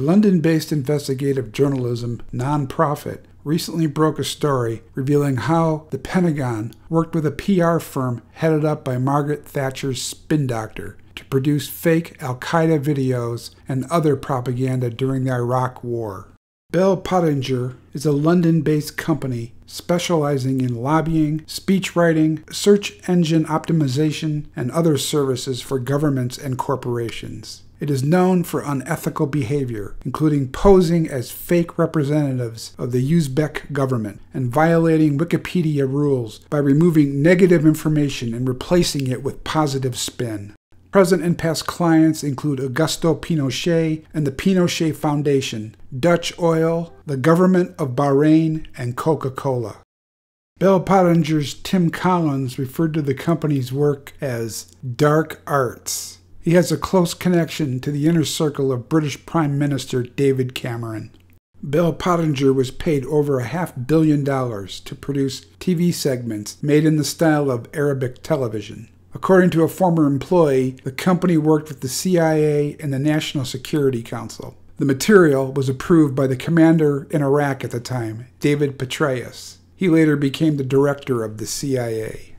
London-based investigative journalism nonprofit recently broke a story revealing how the Pentagon worked with a PR firm headed up by Margaret Thatcher's spin doctor to produce fake al-Qaeda videos and other propaganda during the Iraq War. Bell Pottinger is a London-based company specializing in lobbying, speech writing, search engine optimization, and other services for governments and corporations. It is known for unethical behavior, including posing as fake representatives of the Uzbek government and violating Wikipedia rules by removing negative information and replacing it with positive spin. Present and past clients include Augusto Pinochet and the Pinochet Foundation, Dutch Oil, the government of Bahrain, and Coca-Cola. Bell Pottinger's Tim Collins referred to the company's work as dark arts. He has a close connection to the inner circle of British Prime Minister David Cameron. Bell Pottinger was paid over $500 million to produce TV segments made in the style of Arabic television. According to a former employee, the company worked with the CIA and the National Security Council. The material was approved by the commander in Iraq at the time, David Petraeus. He later became the director of the CIA.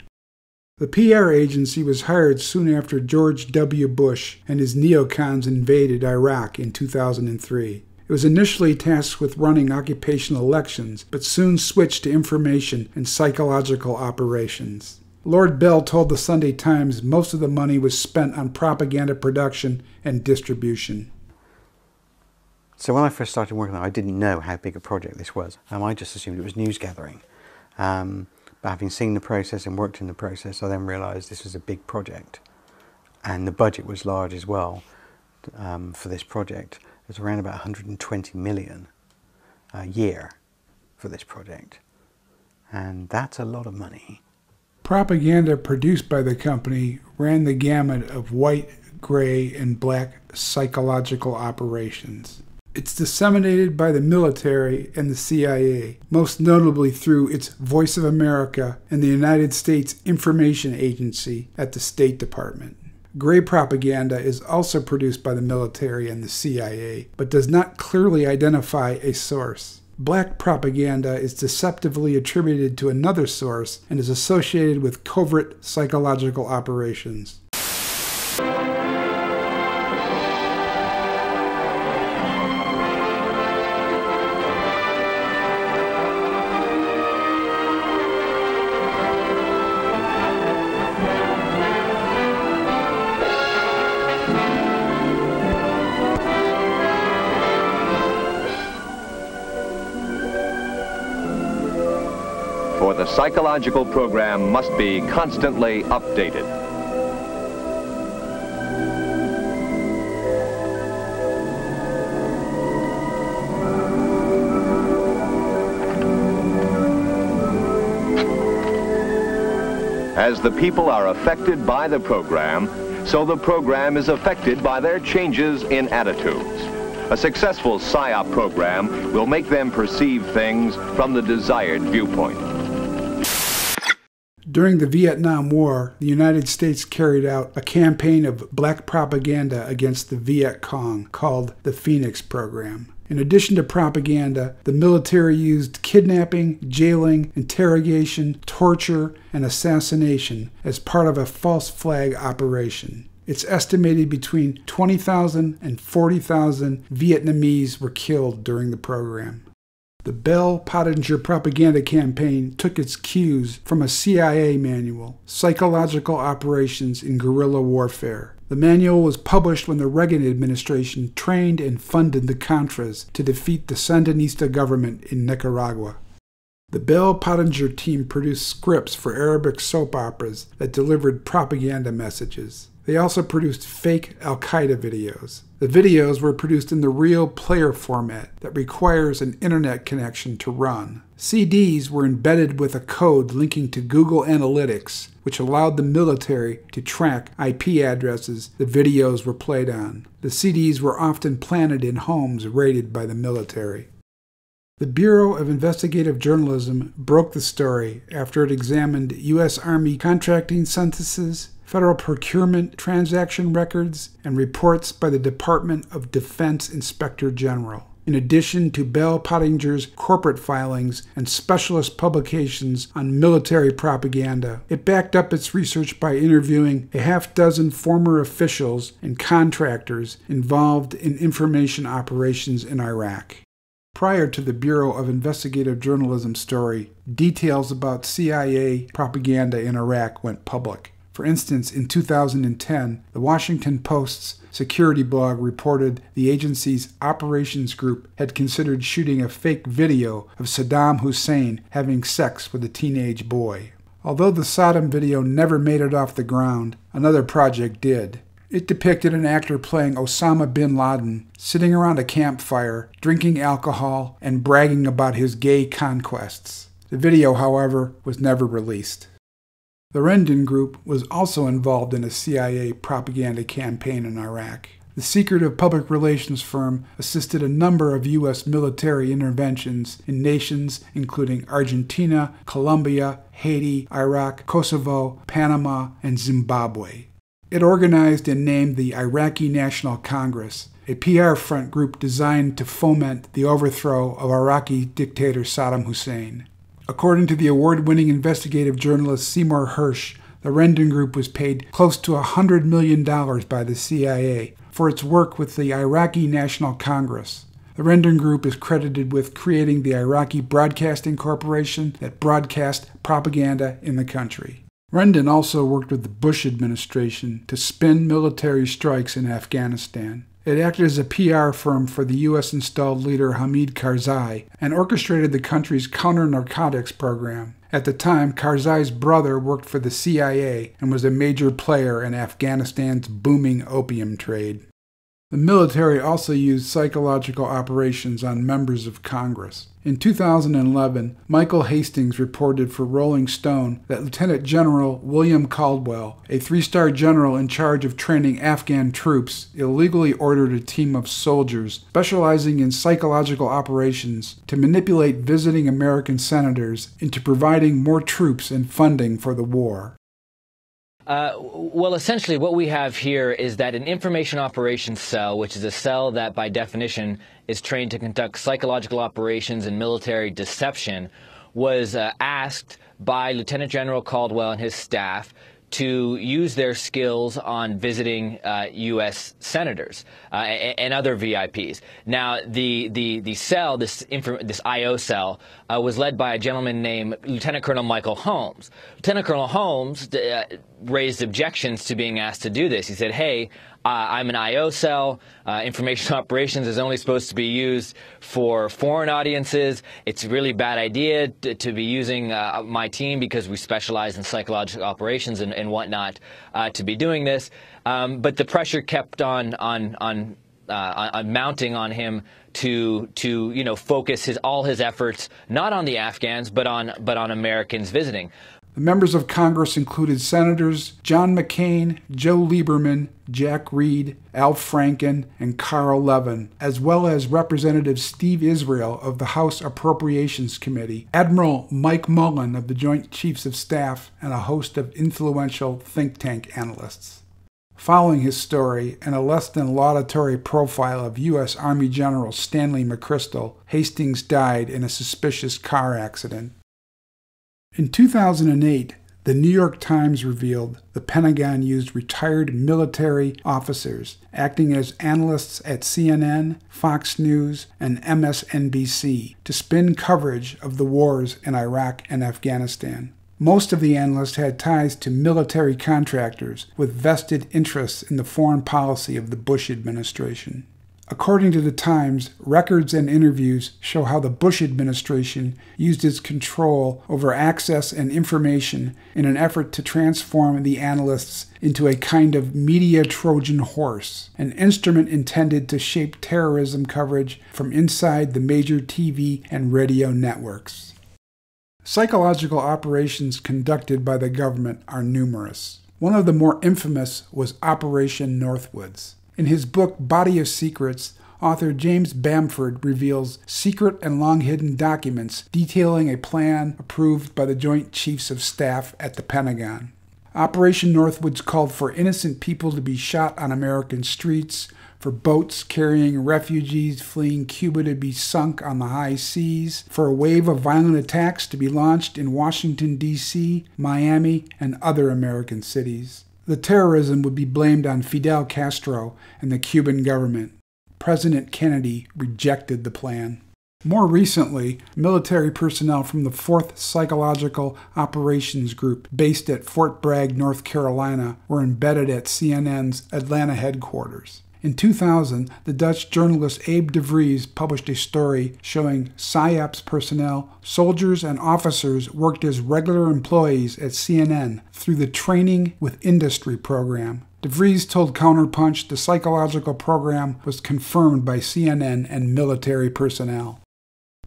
The PR agency was hired soon after George W. Bush and his neocons invaded Iraq in 2003. It was initially tasked with running occupational elections, but soon switched to information and psychological operations. Lord Bell told the Sunday Times most of the money was spent on propaganda production and distribution. So when I first started working on it, I didn't know how big a project this was. I just assumed it was news gathering. But having seen the process and worked in the process, I then realised this was a big project. And the budget was large as well for this project. It was around about 120 million a year for this project. And that's a lot of money. Propaganda produced by the company ran the gamut of white, gray, and black psychological operations. It's disseminated by the military and the CIA, most notably through its Voice of America and the United States Information Agency at the State Department. Gray propaganda is also produced by the military and the CIA, but does not clearly identify a source. Black propaganda is deceptively attributed to another source and is associated with covert psychological operations. For the psychological program must be constantly updated. As the people are affected by the program, so the program is affected by their changes in attitudes. A successful PSYOP program will make them perceive things from the desired viewpoint. During the Vietnam War, the United States carried out a campaign of black propaganda against the Viet Cong called the Phoenix Program. In addition to propaganda, the military used kidnapping, jailing, interrogation, torture, and assassination as part of a false flag operation. It's estimated between 20,000 and 40,000 Vietnamese were killed during the program. The Bell Pottinger propaganda campaign took its cues from a CIA manual, Psychological Operations in Guerrilla Warfare. The manual was published when the Reagan administration trained and funded the Contras to defeat the Sandinista government in Nicaragua. The Bell Pottinger team produced scripts for Arabic soap operas that delivered propaganda messages. They also produced fake al-Qaeda videos. The videos were produced in the real player format that requires an internet connection to run. CDs were embedded with a code linking to Google Analytics, which allowed the military to track IP addresses the videos were played on. The CDs were often planted in homes raided by the military. The Bureau of Investigative Journalism broke the story after it examined U.S. Army contracting censuses, federal procurement transaction records, and reports by the Department of Defense Inspector General, in addition to Bell Pottinger's corporate filings and specialist publications on military propaganda. It backed up its research by interviewing a half-dozen former officials and contractors involved in information operations in Iraq. Prior to the Bureau of Investigative Journalism story, details about CIA propaganda in Iraq went public. For instance, in 2010, the Washington Post's security blog reported the agency's operations group had considered shooting a fake video of Saddam Hussein having sex with a teenage boy. Although the Saddam video never made it off the ground, another project did. It depicted an actor playing Osama bin Laden, sitting around a campfire, drinking alcohol, and bragging about his gay conquests. The video, however, was never released. The Rendon Group was also involved in a CIA propaganda campaign in Iraq. The secretive public relations firm assisted a number of U.S. military interventions in nations including Argentina, Colombia, Haiti, Iraq, Kosovo, Panama, and Zimbabwe. It organized and named the Iraqi National Congress, a PR front group designed to foment the overthrow of Iraqi dictator Saddam Hussein. According to the award-winning investigative journalist Seymour Hersh, the Rendon Group was paid close to $100 million by the CIA for its work with the Iraqi National Congress. The Rendon Group is credited with creating the Iraqi Broadcasting Corporation that broadcast propaganda in the country. Rendon also worked with the Bush administration to spin military strikes in Afghanistan. It acted as a PR firm for the U.S.-installed leader Hamid Karzai and orchestrated the country's counter-narcotics program. At the time, Karzai's brother worked for the CIA and was a major player in Afghanistan's booming opium trade. The military also used psychological operations on members of Congress. In 2011, Michael Hastings reported for Rolling Stone that Lieutenant General William Caldwell, a three-star general in charge of training Afghan troops, illegally ordered a team of soldiers specializing in psychological operations to manipulate visiting American senators into providing more troops and funding for the war. Well, essentially what we have here is that an information operations cell, which is a cell that by definition is trained to conduct psychological operations and military deception, was asked by Lieutenant General Caldwell and his staff to use their skills on visiting U.S. senators and other VIPs. Now, the cell, this I.O. cell, was led by a gentleman named Lieutenant Colonel Michael Holmes. Lieutenant Colonel Holmes raised objections to being asked to do this. He said, hey, I'm an I.O. cell. Information operations is only supposed to be used for foreign audiences. It's a really bad idea to be using my team because we specialize in psychological operations and whatnot to be doing this. But the pressure kept on mounting on him to focus all his efforts not on the Afghans but on Americans visiting. The members of Congress included Senators John McCain, Joe Lieberman, Jack Reed, Al Franken, and Carl Levin, as well as Representative Steve Israel of the House Appropriations Committee, Admiral Mike Mullen of the Joint Chiefs of Staff, and a host of influential think tank analysts. Following his story and a less than laudatory profile of U.S. Army General Stanley McChrystal, Hastings died in a suspicious car accident. In 2008, the New York Times revealed the Pentagon used retired military officers acting as analysts at CNN, Fox News, and MSNBC to spin coverage of the wars in Iraq and Afghanistan. Most of the analysts had ties to military contractors with vested interests in the foreign policy of the Bush administration. According to the Times, records and interviews show how the Bush administration used its control over access and information in an effort to transform the analysts into a kind of media Trojan horse, an instrument intended to shape terrorism coverage from inside the major TV and radio networks. Psychological operations conducted by the government are numerous. One of the more infamous was Operation Northwoods. In his book Body of Secrets, author James Bamford reveals secret and long-hidden documents detailing a plan approved by the Joint Chiefs of Staff at the Pentagon. Operation Northwoods called for innocent people to be shot on American streets, for boats carrying refugees fleeing Cuba to be sunk on the high seas, for a wave of violent attacks to be launched in Washington, D.C., Miami, and other American cities. The terrorism would be blamed on Fidel Castro and the Cuban government. President Kennedy rejected the plan. More recently, military personnel from the 4th Psychological Operations Group, based at Fort Bragg, North Carolina, were embedded at CNN's Atlanta headquarters. In 2000, the Dutch journalist Abe de Vries published a story showing PSYOPs personnel, soldiers, and officers worked as regular employees at CNN through the Training with Industry program. De Vries told Counterpunch the psychological program was confirmed by CNN and military personnel.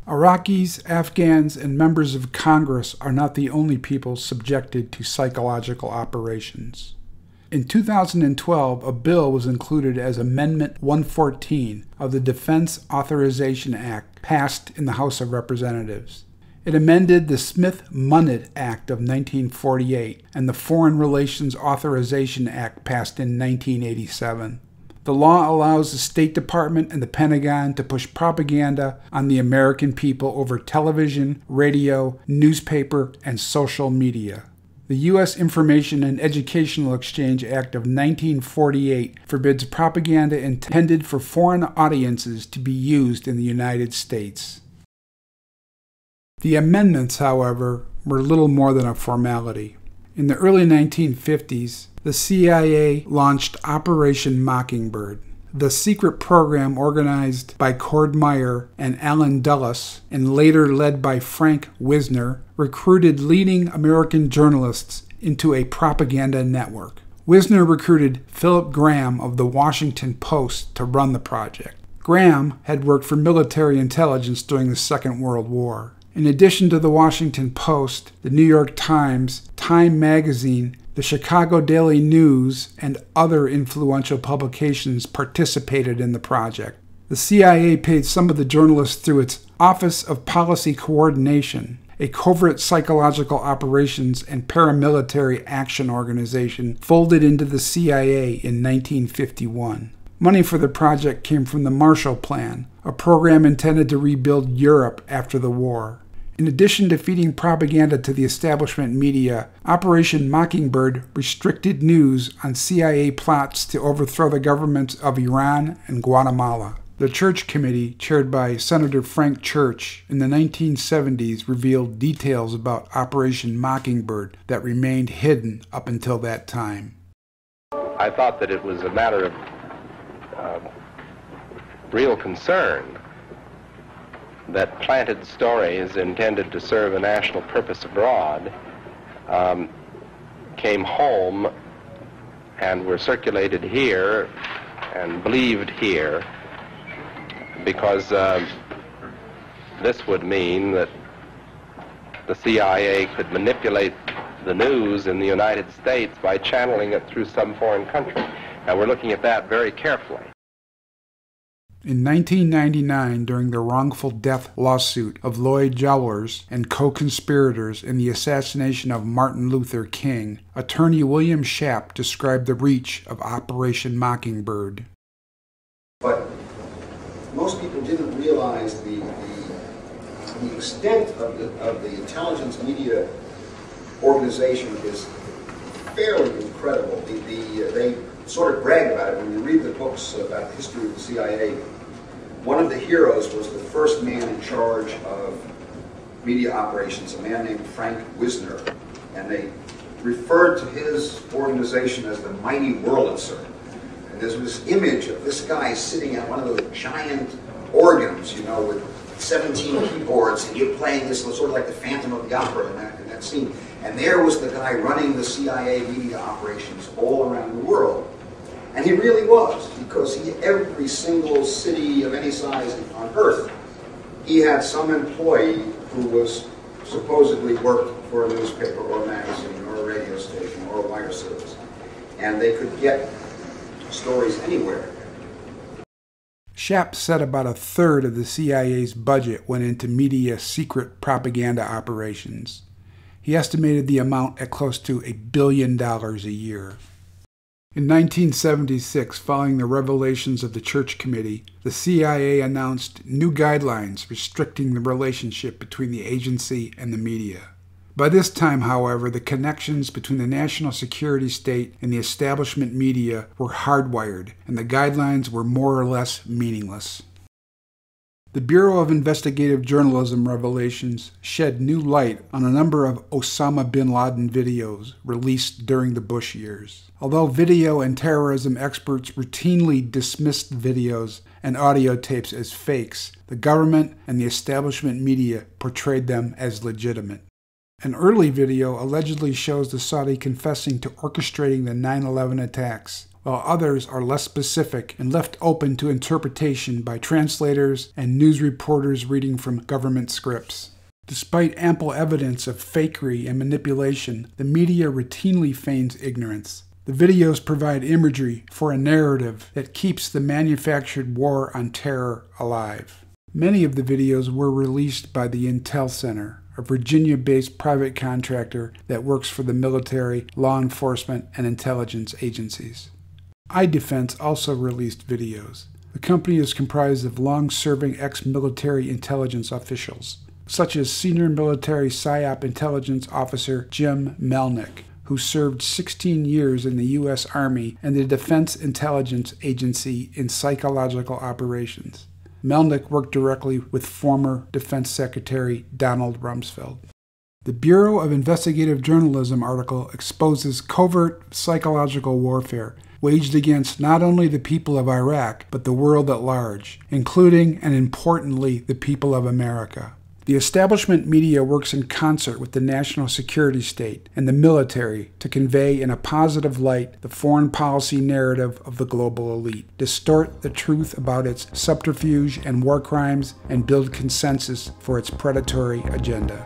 Iraqis, Afghans, and members of Congress are not the only people subjected to psychological operations. In 2012, a bill was included as Amendment 114 of the Defense Authorization Act passed in the House of Representatives. It amended the Smith-Mundt Act of 1948 and the Foreign Relations Authorization Act passed in 1987. The law allows the State Department and the Pentagon to push propaganda on the American people over television, radio, newspaper, and social media. The U.S. Information and Educational Exchange Act of 1948 forbids propaganda intended for foreign audiences to be used in the United States. The amendments, however, were little more than a formality. In the early 1950s, the CIA launched Operation Mockingbird. The secret program organized by Cord Meyer and Allen Dulles, and later led by Frank Wisner, recruited leading American journalists into a propaganda network. Wisner recruited Philip Graham of the Washington Post to run the project. Graham had worked for military intelligence during the Second World War. In addition to the Washington Post, the New York Times, Time Magazine, the Chicago Daily News, and other influential publications participated in the project. The CIA paid some of the journalists through its Office of Policy Coordination, a covert psychological operations and paramilitary action organization folded into the CIA in 1951. Money for the project came from the Marshall Plan, a program intended to rebuild Europe after the war. In addition to feeding propaganda to the establishment media, Operation Mockingbird restricted news on CIA plots to overthrow the governments of Iran and Guatemala. The Church Committee, chaired by Senator Frank Church, in the 1970s revealed details about Operation Mockingbird that remained hidden up until that time. I thought that it was a matter of real concern that planted stories intended to serve a national purpose abroad came home and were circulated here and believed here, because this would mean that the CIA could manipulate the news in the United States by channeling it through some foreign country. Now we're looking at that very carefully. In 1999, during the wrongful death lawsuit of Lloyd Jowers and co-conspirators in the assassination of Martin Luther King, attorney William Schaap described the reach of Operation Mockingbird. But most people didn't realize the extent of the intelligence media organization is fairly incredible. They sort of brag about it when you read the books about the history of the CIA. One of the heroes was the first man in charge of media operations, a man named Frank Wisner, and they referred to his organization as the Mighty Wurlitzer. And there's this image of this guy sitting at one of those giant organs, you know, with 17 keyboards, and you're playing this sort of like the Phantom of the Opera in that scene. And there was the guy running the CIA media operations all around the world. And he really was, because every single city of any size on Earth, he had some employee who was supposedly worked for a newspaper or a magazine or a radio station or a wire service. And they could get stories anywhere. Schaap said about a third of the CIA's budget went into media secret propaganda operations. He estimated the amount at close to $1 billion a year. In 1976, following the revelations of the Church Committee, the CIA announced new guidelines restricting the relationship between the agency and the media. By this time, however, the connections between the national security state and the establishment media were hardwired, and the guidelines were more or less meaningless. The Bureau of Investigative Journalism revelations shed new light on a number of Osama bin Laden videos released during the Bush years. Although video and terrorism experts routinely dismissed videos and audio tapes as fakes, the government and the establishment media portrayed them as legitimate. An early video allegedly shows the Saudi confessing to orchestrating the 9/11 attacks, while others are less specific and left open to interpretation by translators and news reporters reading from government scripts. Despite ample evidence of fakery and manipulation, the media routinely feigns ignorance. The videos provide imagery for a narrative that keeps the manufactured war on terror alive. Many of the videos were released by the Intel Center, a Virginia-based private contractor that works for the military, law enforcement, and intelligence agencies. iDefense also released videos. The company is comprised of long-serving ex-military intelligence officials, such as senior military PSYOP intelligence officer Jim Melnick, who served 16 years in the U.S. Army and the Defense Intelligence Agency in psychological operations. Melnick worked directly with former Defense Secretary Donald Rumsfeld. The Bureau of Investigative Journalism article exposes covert psychological warfare waged against not only the people of Iraq, but the world at large, including and importantly the people of America. The establishment media works in concert with the national security state and the military to convey in a positive light the foreign policy narrative of the global elite, distort the truth about its subterfuge and war crimes, and build consensus for its predatory agenda.